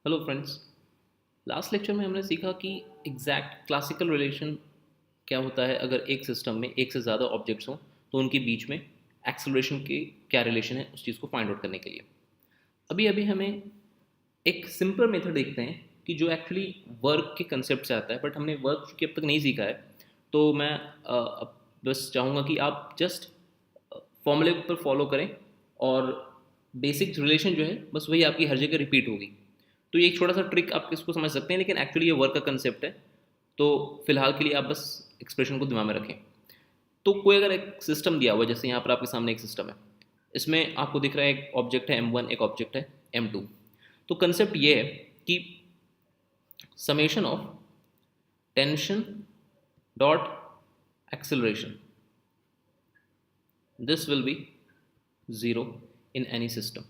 Hello friends. Last lecture में हमने सीखा कि एग्जैक्ट क्लासिकल रिलेशन क्या होता है अगर एक सिस्टम में एक से ज़्यादा ऑब्जेक्ट्स हों तो उनके बीच में एक्सेलरेशन के क्या रिलेशन है उस चीज़ को फाइंड आउट करने के लिए। अभी अभी हमें एक सिंपल मेथड देखते हैं कि जो एक्चुअली वर्क के कंसेप्ट से आता है, बट हमने वर्क चूँकि अब तक नहीं सीखा है तो मैं अब बस चाहूँगा कि आप जस्ट फॉर्मूले पर फॉलो करें और बेसिक रिलेशन जो है बस वही आपकी हर जगह रिपीट होगी। तो ये एक छोटा सा ट्रिक आप इसको समझ सकते हैं, लेकिन एक्चुअली ये वर्क का कंसेप्ट है। तो फिलहाल के लिए आप बस एक्सप्रेशन को दिमाग में रखें। तो कोई अगर एक सिस्टम दिया हुआ है, जैसे यहाँ पर आपके सामने एक सिस्टम है, इसमें आपको दिख रहा है एक ऑब्जेक्ट है M1, एक ऑब्जेक्ट है M2। तो कंसेप्ट ये है कि summation of tension dot acceleration, this will be zero in any system.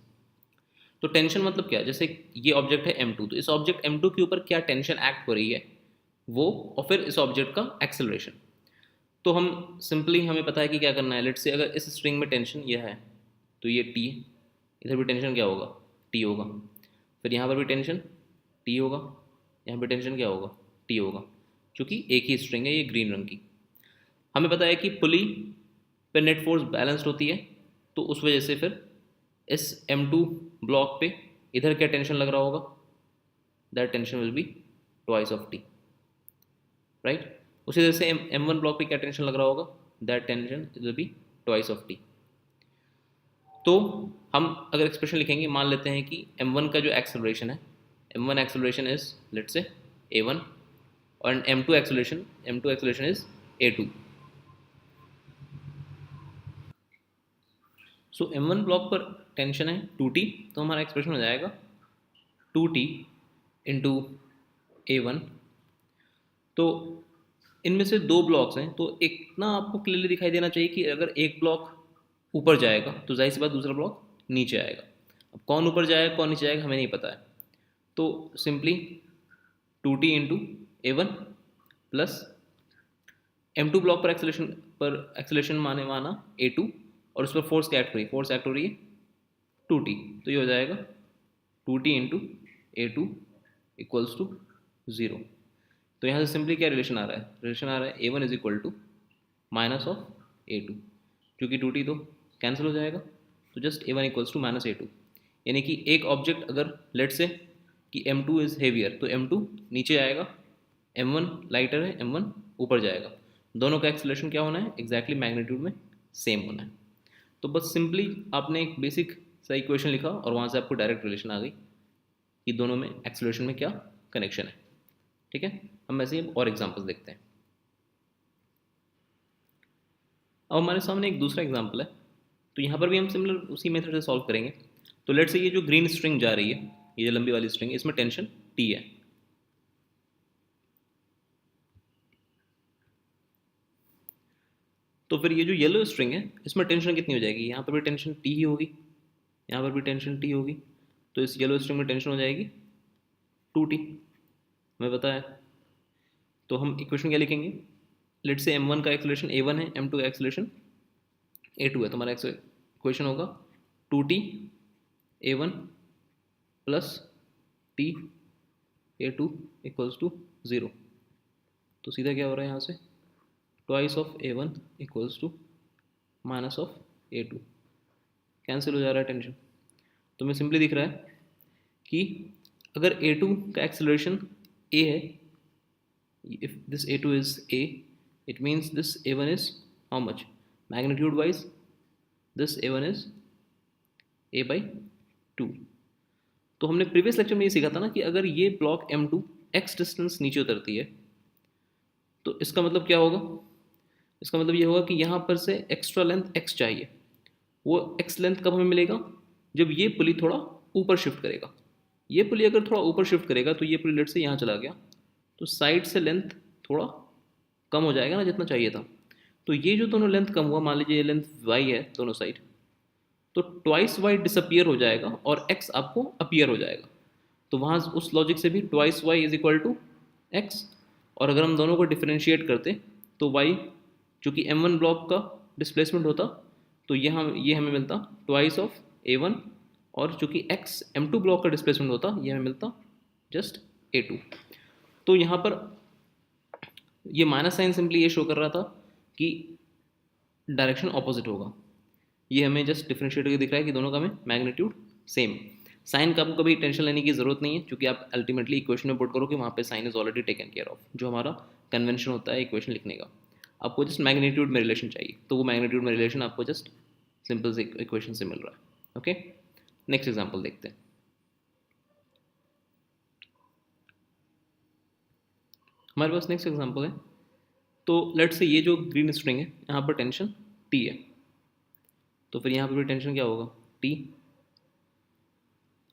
तो टेंशन मतलब क्या, जैसे ये ऑब्जेक्ट है M2, तो इस ऑब्जेक्ट M2 के ऊपर क्या टेंशन एक्ट हो रही है वो, और फिर इस ऑब्जेक्ट का एक्सेलरेशन। तो हम सिंपली, हमें पता है कि क्या करना है। लेट्स से अगर इस स्ट्रिंग में टेंशन यह है तो ये T, इधर भी टेंशन क्या होगा, T होगा। फिर यहाँ पर भी टेंशन T होगा, यहाँ पर टेंशन क्या होगा, T होगा। क्योंकि एक ही स्ट्रिंग है, ये ग्रीन रंग की। हमें पता है कि पुली पे नेट फोर्स बैलेंस्ड होती है, तो उस वजह से फिर इस M2 ब्लॉक पे इधर क्या टेंशन लग रहा होगा, that tension will be twice of T, right. उसी तरह से M1 ब्लॉक पे क्या टेंशन लग रहा होगा, that tension will be twice of T. तो हम अगर एक्सप्रेशन लिखेंगे, मान लेते हैं कि M1 का जो एक्सेलरेशन है, M1 acceleration is let's say A1, और M2 acceleration is A2। So M1 block पर टेंशन है 2T, तो हमारा एक्सप्रेशन हो जाएगा 2T इंटू A1। तो इनमें से दो ब्लॉक्स हैं, तो एक ना आपको क्लियरली दिखाई देना चाहिए कि अगर एक ब्लॉक ऊपर जाएगा तो जाहिर सी बात दूसरा ब्लॉक नीचे आएगा। अब कौन ऊपर जाएगा कौन नीचे जाएगा हमें नहीं पता है, तो simply 2T into A1 plus M2 block पर एक्सेलेशन माने माना A2, और उस पर फोर्स क्या एक्ट हो रही है, फोर्स एक्ट हो रही है 2T। तो ये हो जाएगा 2T into A2 equals to zero. तो यहाँ से सिंपली क्या रिलेशन आ रहा है, रिलेशन आ रहा है A1 is equal to minus of A2, क्योंकि 2T तो कैंसिल हो जाएगा। तो just A1 equals to minus A2, यानी कि एक ऑब्जेक्ट अगर लेट से कि M2 इज़ हेवियर तो M2 नीचे आएगा, M1 लाइटर है, M1 ऊपर जाएगा। दोनों का एक्सेलरेशन क्या होना है, एग्जैक्टली मैग्नीट्यूड में सेम होना है। तो बस सिंपली आपने एक बेसिक सा इक्वेशन लिखा और वहाँ से आपको डायरेक्ट रिलेशन आ गई कि दोनों में एक्सेलरेशन में क्या कनेक्शन है। ठीक है, हम ऐसे ही और एग्जांपल्स देखते हैं। अब हमारे सामने एक दूसरा एग्जांपल है, तो यहाँ पर भी हम सिमिलर उसी मेथड से सॉल्व करेंगे। तो लेट्स से ये जो ग्रीन स्ट्रिंग जा रही है, ये जो लंबी वाली स्ट्रिंग है, इसमें टेंशन T है। तो फिर ये जो येलो स्ट्रिंग है इसमें टेंशन कितनी हो जाएगी, यहाँ पर भी टेंशन T ही होगी, यहाँ पर भी टेंशन T होगी। तो इस येलो स्ट्रिंग में टेंशन हो जाएगी 2T, हमें पता है। तो हम इक्वेशन क्या लिखेंगे, लेट से M1 का एक्सेलरेशन A1 है, M2 का एक्सेलरेशन A2 है, तो हमारा इक्वेशन होगा 2T A1 plus T A2 equals to zero. तो सीधा क्या हो रहा है यहाँ से, twice of A1 equals to minus of A2, cancel हो जा रहा है टेंशन। तो मैं सिंपली दिख रहा है कि अगर A2 का एक्सेलरेशन A है, if this A2 is A, it means this A1 is how much, magnitude wise this A1 is A by 2। तो हमने प्रीवियस लेक्चर में ये सीखा था ना कि अगर ये ब्लॉक M2 x डिस्टेंस नीचे उतरती है तो इसका मतलब क्या होगा, इसका मतलब ये होगा कि यहाँ पर से एक्स्ट्रा लेंथ x चाहिए। वो x लेंथ कब हमें मिलेगा, जब ये पुली थोड़ा ऊपर शिफ्ट करेगा। ये पुली अगर थोड़ा ऊपर शिफ्ट करेगा तो ये पुली लेट से यहाँ चला गया, तो साइड से लेंथ थोड़ा कम हो जाएगा ना जितना चाहिए था। तो ये जो दोनों लेंथ कम हुआ, मान लीजिए ये लेंथ y है दोनों साइड, तो ट्वाइस वाई डिसअपियर हो जाएगा और x आपको अपीयर हो जाएगा। तो वहाँ उस लॉजिक से भी twice y is equal to x. और अगर हम दोनों को डिफरेंशिएट करते तो y चूँकि M1 ब्लॉक का डिस्प्लेसमेंट होता, तो ये हमें मिलता ट्वाइस ऑफ A1, और चूँकि x M2 ब्लॉक का डिस्प्लेसमेंट होता ये हमें मिलता जस्ट A2। तो यहाँ पर ये माइनस साइन सिंपली ये शो कर रहा था कि डायरेक्शन ऑपोजिट होगा। ये हमें जस्ट डिफरेंशिएट करके दिख रहा है कि दोनों का हमें मैग्नीट्यूड सेम। साइन का आपको कभी टेंशन लेने की जरूरत नहीं है, क्योंकि आप अल्टीमेटली इक्वेशन में पुट करोगे वहाँ पे sign is already taken care of, जो हमारा कन्वेंशन होता है इक्वेशन लिखने का। आपको जस्ट मैग्नीट्यूड में रिलेशन चाहिए, तो वो मैग्नीट्यूड में रिलेशन आपको जस्ट सिंपल से इक्वेशन से मिल रहा है। ओके, नेक्स्ट एग्जाम्पल देखते हैं। हमारे पास नेक्स्ट एग्जाम्पल है, तो लेट्स से ये जो ग्रीन स्ट्रिंग है यहाँ पर टेंशन T है, तो फिर यहाँ पर भी टेंशन क्या होगा T,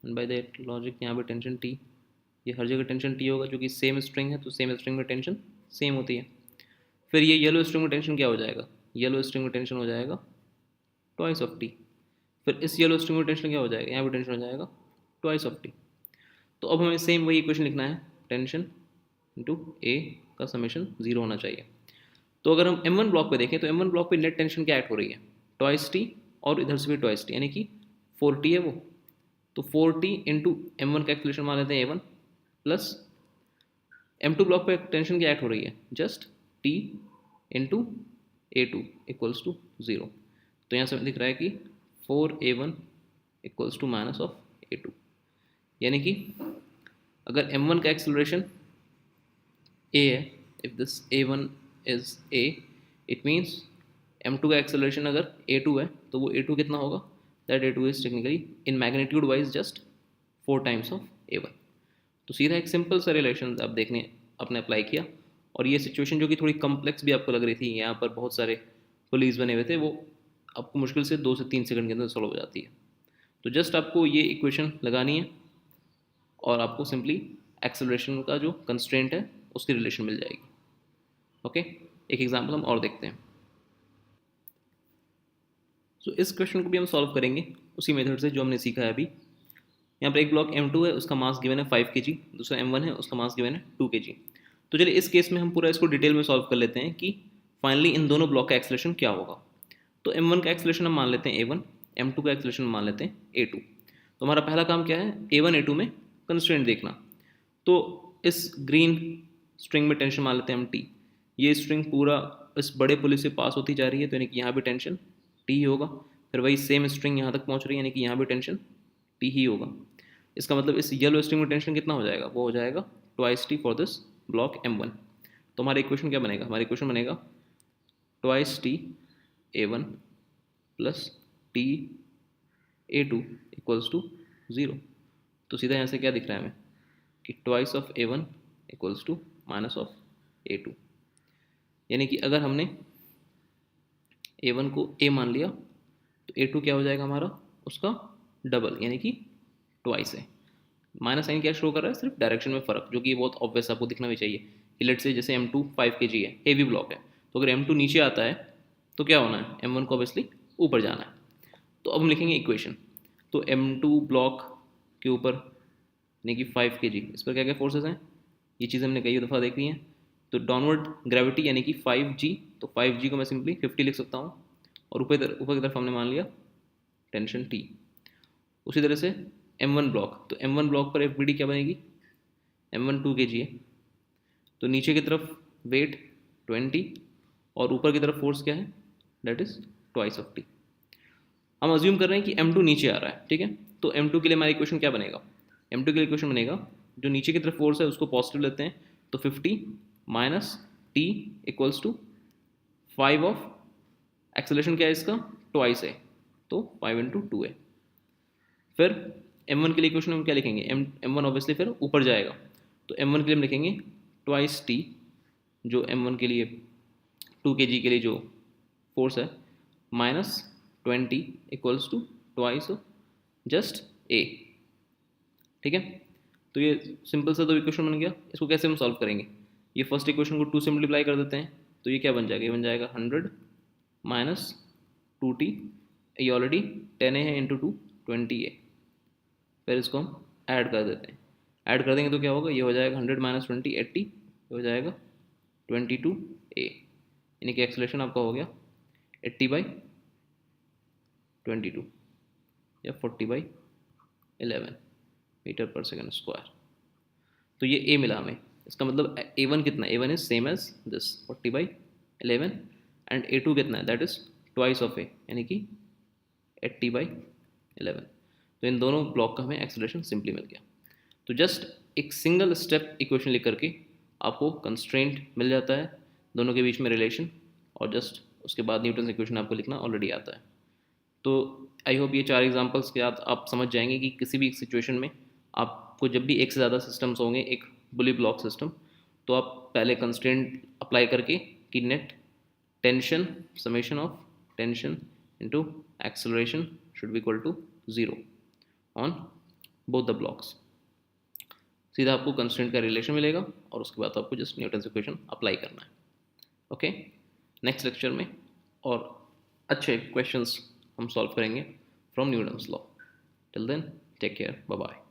and by that logic यहाँ पर टेंशन T, ये हर जगह टेंशन T होगा, क्योंकि सेम स्ट्रिंग है तो सेम स्ट्रिंग में टेंशन सेम होती है। फिर ये येलो स्ट्रिंग में टेंशन क्या हो जाएगा, येलो स्ट्रिंग में टेंशन हो जाएगा ट्वाइस ऑफ T। फिर इस येलो स्ट्रिंग में टेंशन क्या हो जाएगा, यहाँ पर टेंशन हो जाएगा ट्वाइस ऑफ T। तो अब हमें सेम वही इक्वेशन लिखना है, टेंशन इंटू ए का समेशन जीरो होना चाहिए। तो अगर हम M1 ब्लॉक पे देखें तो M1 ब्लॉक पे नेट टेंशन क्या ऐड हो रही है, ट्वाइस T, और इधर से भी ट्वाइस T, यानी कि 4T है वो। तो 4T इंटू M1 का एक्सलेशन मान लेते हैं A1 प्लस M2 ब्लॉक पे टेंशन क्या ऐड हो रही है, just T into A2 equals to zero. तो यहाँ से दिख रहा है कि 4A1 equals to minus of A2, यानी कि अगर M1 का एक्सलरेशन A है, if this A1 is A, it means M2 का एक्सेलरेशन अगर A2 है तो वो A2 कितना होगा, that A2 is technically in magnitude wise just 4 times of A1। तो सीधा एक सिंपल सा रिलेशन आप देखने आपने अप्लाई किया, और ये सिचुएशन जो कि थोड़ी कॉम्प्लेक्स भी आपको लग रही थी, यहाँ पर बहुत सारे पुलिस बने हुए थे, वो आपको मुश्किल से 2 से 3 सेकंड के अंदर सॉल्व हो जाती है। तो जस्ट आपको ये इक्वेशन लगानी है और आपको सिंपली एक्सेलरेशन का जो कंस्ट्रेंट है उसकी रिलेशन मिल जाएगी। ओके, एक एग्जांपल हम और देखते हैं। सो इस क्वेश्चन को भी हम सॉल्व करेंगे उसी मेथड से जो हमने सीखा है अभी। यहाँ पर एक ब्लॉक M2 है, उसका मास गिवन है 5 kg, दूसरा M1 है, उसका मास गिवन है 2 kg। तो चलिए इस केस में हम पूरा इसको डिटेल में सॉल्व कर लेते हैं कि फाइनली इन दोनों ब्लॉक का एक्सेलरेशन क्या होगा। तो M1 का एक्सेलरेशन हम मान लेते हैं A1, M2 का एक्सेलरेशन मान लेते हैं A2। तो हमारा पहला काम क्या है, A1 A2 में कंस्ट्रेंट देखना। तो इस ग्रीन स्ट्रिंग में टेंशन मान लेते हैं हम T। ये स्ट्रिंग पूरा इस बड़े पुलिस से पास होती जा रही है, तो यानी कि यहाँ भी टेंशन T ही होगा। फिर वही सेम स्ट्रिंग यहाँ तक पहुँच रही है, यानी कि यहाँ भी टेंशन T ही होगा। इसका मतलब इस येलो स्ट्रिंग में टेंशन कितना हो जाएगा, वो हो जाएगा twice T for this block M1। तो हमारा इक्वेशन क्या बनेगा, हमारा इक्वेशन बनेगा twice T A1 plus T A2 equals to zero. तो सीधा यहाँ से क्या दिख रहा है हमें कि twice of A1 equals to minus of A2, यानी कि अगर हमने A1 को A मान लिया तो A2 क्या हो जाएगा हमारा, उसका डबल, यानी कि ट्वाइस है। माइनस साइन क्या शो कर रहा है, सिर्फ डायरेक्शन में फ़र्क, जो कि बहुत ऑब्वियस आपको दिखना भी चाहिए कि लेट से जैसे M2 5 kg है, हेवी ब्लॉक है, तो अगर M2 नीचे आता है तो क्या होना है, M1 को ऑब्वियसली ऊपर जाना है। तो अब हम लिखेंगे इक्वेशन। तो M2 ब्लॉक के ऊपर यानी कि 5 kg, इस पर क्या क्या फोर्सेस हैं, ये चीज़ हमने कई दफ़ा देख ली हैं। तो डाउनवर्ड ग्रेविटी यानी कि 5G, तो 5G को मैं सिंपली 50 लिख सकता हूँ, और ऊपर की तरफ हमने मान लिया टेंशन T। उसी तरह से M1 ब्लॉक, तो M1 ब्लॉक पर FBD क्या बनेगी, M1 2 kg है, तो नीचे की तरफ वेट 20 और ऊपर की तरफ फोर्स क्या है, that is twice of T। हम अज्यूम कर रहे हैं कि M2 नीचे आ रहा है, ठीक है। तो M2 के लिए हमारा इक्वेशन क्या बनेगा, M2 के लिए इक्वेशन बनेगा, जो नीचे की तरफ फोर्स है उसको पॉजिटिव लेते हैं, तो 50 minus T equals to 5 of acceleration क्या है इसका, ट्वाइस है, तो 5 इंटू 2 है। फिर M1 के लिए इक्वेशन हम क्या लिखेंगे, M1 ऑब्वियसली फिर ऊपर जाएगा, तो M1 के लिए हम लिखेंगे ट्वाइस T, जो M1 के लिए 2 kg के लिए जो फोर्स है, minus 20 equals to twice just A, ठीक है। तो ये सिंपल सा तो इक्वेशन बन गया। इसको कैसे हम सॉल्व करेंगे, ये फर्स्ट इक्वेशन को 2 से मल्टीप्लाई कर देते हैं, तो ये क्या बन जाएगा, ये बन जाएगा 100 माइनस 2T, ये ऑलरेडी 10A है इंटू 2 20A। फिर इसको हम ऐड कर देते हैं, ऐड कर देंगे तो क्या होगा, ये हो जाएगा 100 माइनस 20 80, ये हो जाएगा 22A, यानी कि एक्सेलरेशन आपका हो गया 80/22 या 40/11 मीटर पर सेकंड स्क्वायर। तो ये ए मिला हमें, इसका मतलब A1 कितना है, A1 is same as this 40/11 and A2 कितना है, that is twice of A यानी कि 80/11। तो इन दोनों ब्लॉक का हमें एक्सेलरेशन सिंपली मिल गया। तो जस्ट एक सिंगल स्टेप इक्वेशन लिख करके आपको कंस्ट्रेंट मिल जाता है, दोनों के बीच में रिलेशन, और जस्ट उसके बाद न्यूटन इक्वेशन आपको लिखना ऑलरेडी आता है। तो आई होप ये 4 एग्जांपल्स के साथ आप समझ जाएंगे कि किसी भी सिचुएशन में आपको जब भी एक से ज़्यादा सिस्टम्स होंगे, एक बुली ब्लॉक सिस्टम, तो आप पहले कंस्ट्रेंट अप्लाई करके कि net tension summation of tension into acceleration should be equal to 0 on both the blocks, सीधा आपको कंस्ट्रेंट का रिलेशन मिलेगा और उसके बाद आपको जस्ट न्यूटन इक्वेशन अप्लाई करना है। ओके, नेक्स्ट लेक्चर में और अच्छे क्वेश्चंस हम सॉल्व करेंगे from Newton's law. Till then take care, bye bye.